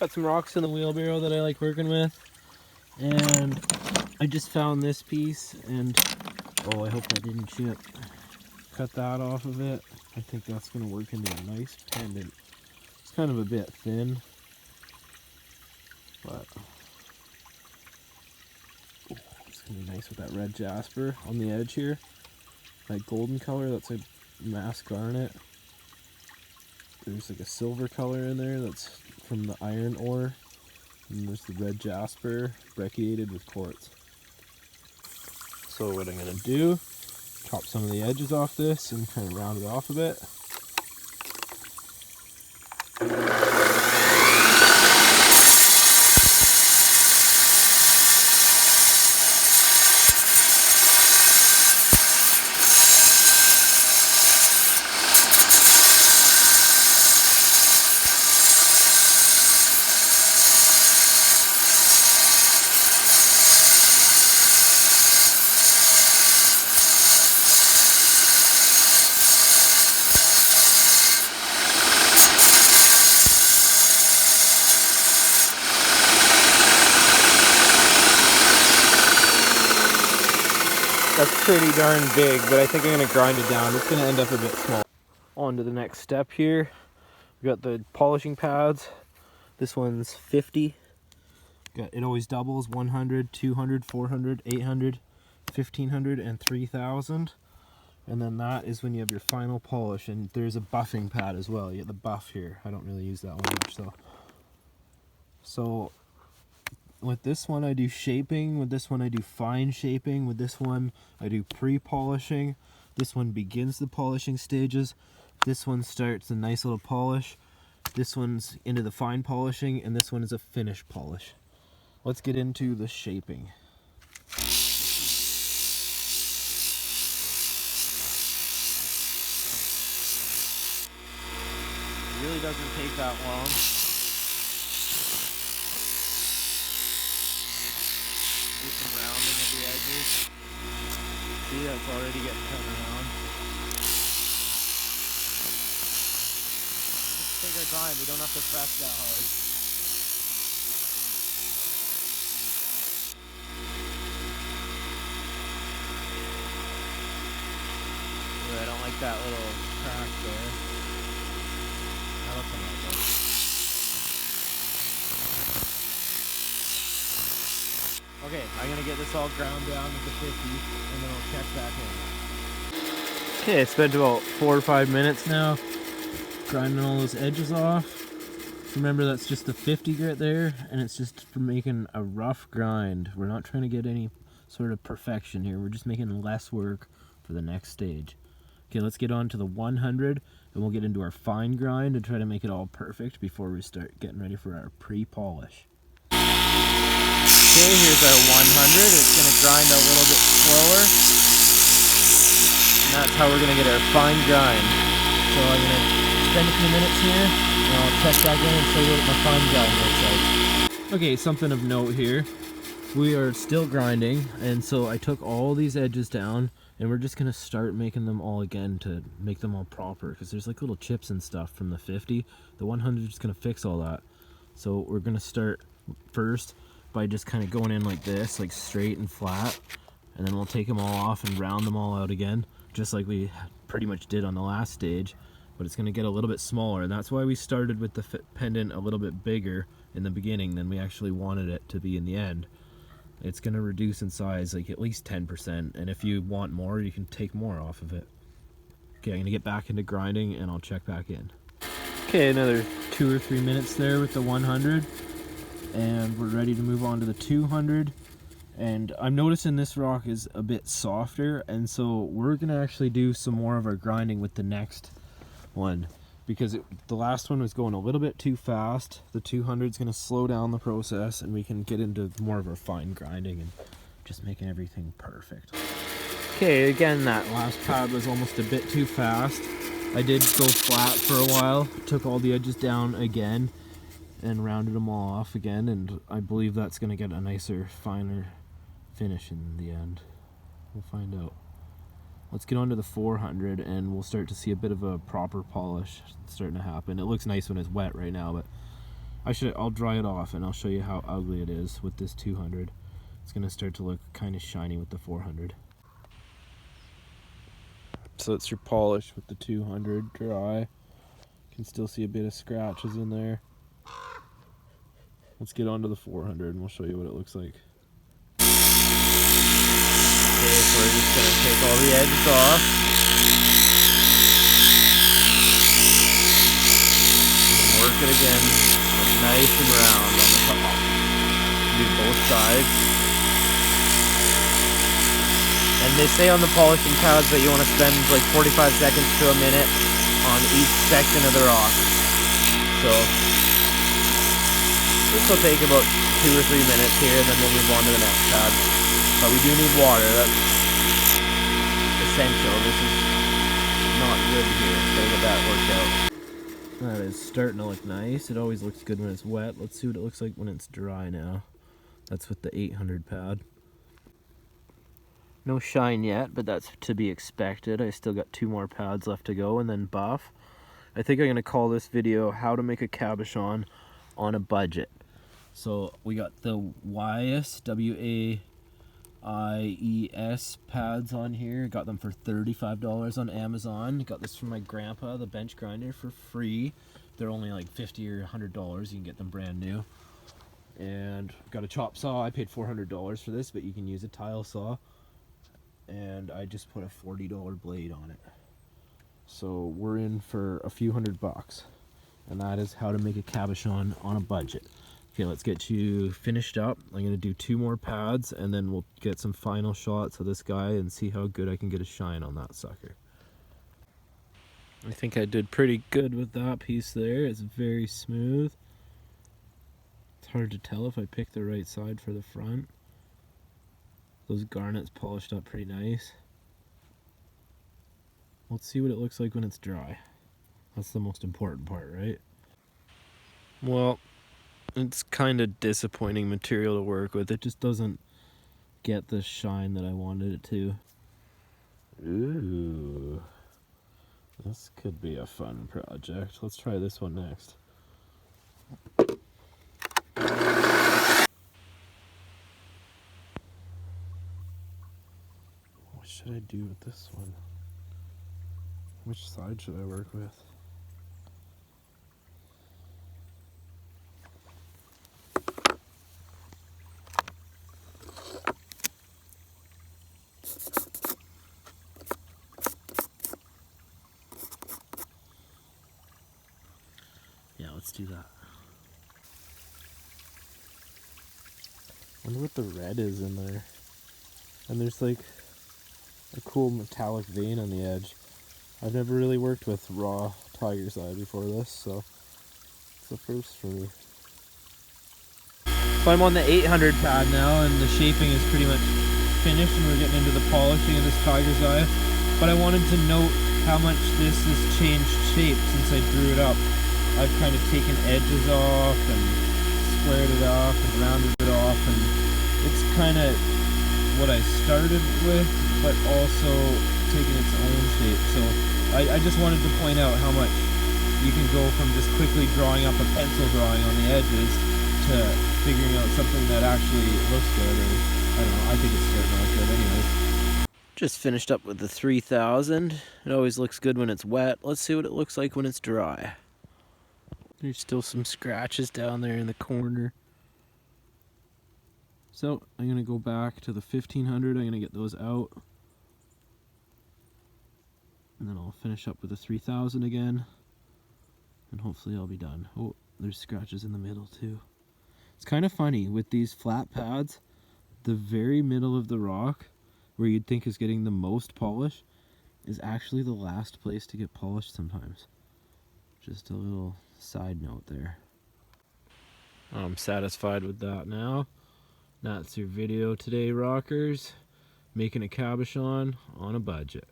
Got some rocks in the wheelbarrow that I like working with. And I just found this piece and, oh, I hope that didn't chip. Cut that off of it. I think that's going to work into a nice pendant. It's kind of a bit thin, but it's going to be nice with that red jasper on the edge here. That golden color, that's a mass garnet. There's like a silver color in there that's from the iron ore. And there's the red jasper brecciated with quartz. So what I'm going to do, chop some of the edges off this and kind of round it off a bit. That's pretty darn big, but I think I'm going to grind it down. It's going to end up a bit small. On to the next step here. We got the polishing pads. This one's 50. It always doubles 100, 200, 400, 800, 1500, and 3000. And then that is when you have your final polish. And there's a buffing pad as well. You get the buff here. I don't really use that one much though. So with this one I do shaping, with this one I do fine shaping, with this one I do pre-polishing. This one begins the polishing stages. This one starts a nice little polish. This one's into the fine polishing, and this one is a finish polish. Let's get into the shaping. It really doesn't take that long. Do some rounding of the edges. See, that's already getting cut around. Just take our time, we don't have to press that hard. Ooh, I don't like that little crack there. That'll come out though. Okay, I'm going to get this all ground down with the 50 and then I'll check back in. Okay, I spent about 4 or 5 minutes now grinding all those edges off. Remember, that's just the 50 grit there, and it's just for making a rough grind. We're not trying to get any sort of perfection here. We're just making less work for the next stage. Okay, let's get on to the 100 and we'll get into our fine grind and try to make it all perfect before we start getting ready for our pre-polish. Okay, here's our 100. It's going to grind a little bit slower. And that's how we're going to get our fine grind. So I'm going to spend a few minutes here, and I'll check back in and show you what my fine grind looks like. Okay, something of note here. We are still grinding, and so I took all these edges down, and we're just going to start making them all again to make them all proper, because there's like little chips and stuff from the 50. The 100 is just going to fix all that. So we're going to start first by just kind of going in like this, like straight and flat, and then we'll take them all off and round them all out again, just like we pretty much did on the last stage, but it's going to get a little bit smaller, and that's why we started with the pendant a little bit bigger in the beginning than we actually wanted it to be in the end. It's going to reduce in size like at least 10%, and if you want more, you can take more off of it. Okay, I'm going to get back into grinding and I'll check back in. Okay, another 2 or 3 minutes there with the 100. And we're ready to move on to the 200, and I'm noticing this rock is a bit softer, and so we're gonna actually do some more of our grinding with the next one, because the last one was going a little bit too fast. The 200 is gonna slow down the process, and we can get into more of our fine grinding and just making everything perfect. Okay, again, that last pad was almost a bit too fast. I did go flat for a while, took all the edges down again and rounded them all off again, and I believe that's going to get a nicer, finer finish in the end. We'll find out. Let's get on to the 400 and we'll start to see a bit of a proper polish starting to happen. It looks nice when it's wet right now, but I'll dry it off and I'll show you how ugly it is with this 200. It's gonna start to look kind of shiny with the 400. So it's your polish with the 200 dry. You can still see a bit of scratches in there. Let's get onto the 400 and we'll show you what it looks like. Okay, so we're just gonna take all the edges off. And work it again, nice and round on the top. Do both sides. And they say on the polishing pads that you want to spend like 45 seconds to a minute on each section of the rock. So this will take about 2 or 3 minutes here, and then we'll move on to the next pad. But we do need water, that's essential. This is not good here, so get that worked out. That is starting to look nice. It always looks good when it's wet. Let's see what it looks like when it's dry now. That's with the 800 pad. No shine yet, but that's to be expected. I still got 2 more pads left to go and then buff. I think I'm going to call this video how to make a cabochon on a budget. So we got the Wyes, W-A-I-E-S pads on here. Got them for $35 on Amazon. Got this from my grandpa, the bench grinder, for free. They're only like $50 or $100. You can get them brand new. And got a chop saw. I paid $400 for this, but you can use a tile saw. And I just put a $40 blade on it. So we're in for a few $100, and that is how to make a cabochon on a budget. Okay, let's get you finished up. I'm gonna do 2 more pads and then we'll get some final shots of this guy and see how good I can get a shine on that sucker. I think I did pretty good with that piece there. It's very smooth. It's hard to tell if I picked the right side for the front. Those garnets polished up pretty nice. Let's see what it looks like when it's dry. That's the most important part, right? Well, it's kind of disappointing material to work with. It just doesn't get the shine that I wanted it to. Ooh. This could be a fun project. Let's try this one next. What should I do with this one? Which side should I work with? Yeah, let's do that. I wonder what the red is in there. And there's like a cool metallic vein on the edge. I've never really worked with raw tiger's eye before this, so it's a first for me. So I'm on the 800 pad now, and the shaping is pretty much finished, and we're getting into the polishing of this tiger's eye. But I wanted to note how much this has changed shape since I drew it up. I've kind of taken edges off and squared it off and rounded it off, and it's kind of what I started with, but also taking its own shape. So I just wanted to point out how much you can go from just quickly drawing up a pencil drawing on the edges to figuring out something that actually looks good. Or I don't know, I think it's starting out good anyways. Just finished up with the 3000. It always looks good when it's wet. Let's see what it looks like when it's dry. There's still some scratches down there in the corner. So I'm gonna go back to the 1500. I'm gonna get those out. And then I'll finish up with the 3000 again. And hopefully I'll be done. Oh, there's scratches in the middle too. It's kind of funny with these flat pads, the very middle of the rock, where you'd think is getting the most polish, is actually the last place to get polished sometimes. Just a little side note there. I'm satisfied with that now. That's your video today, rockers. Making a cabochon on a budget.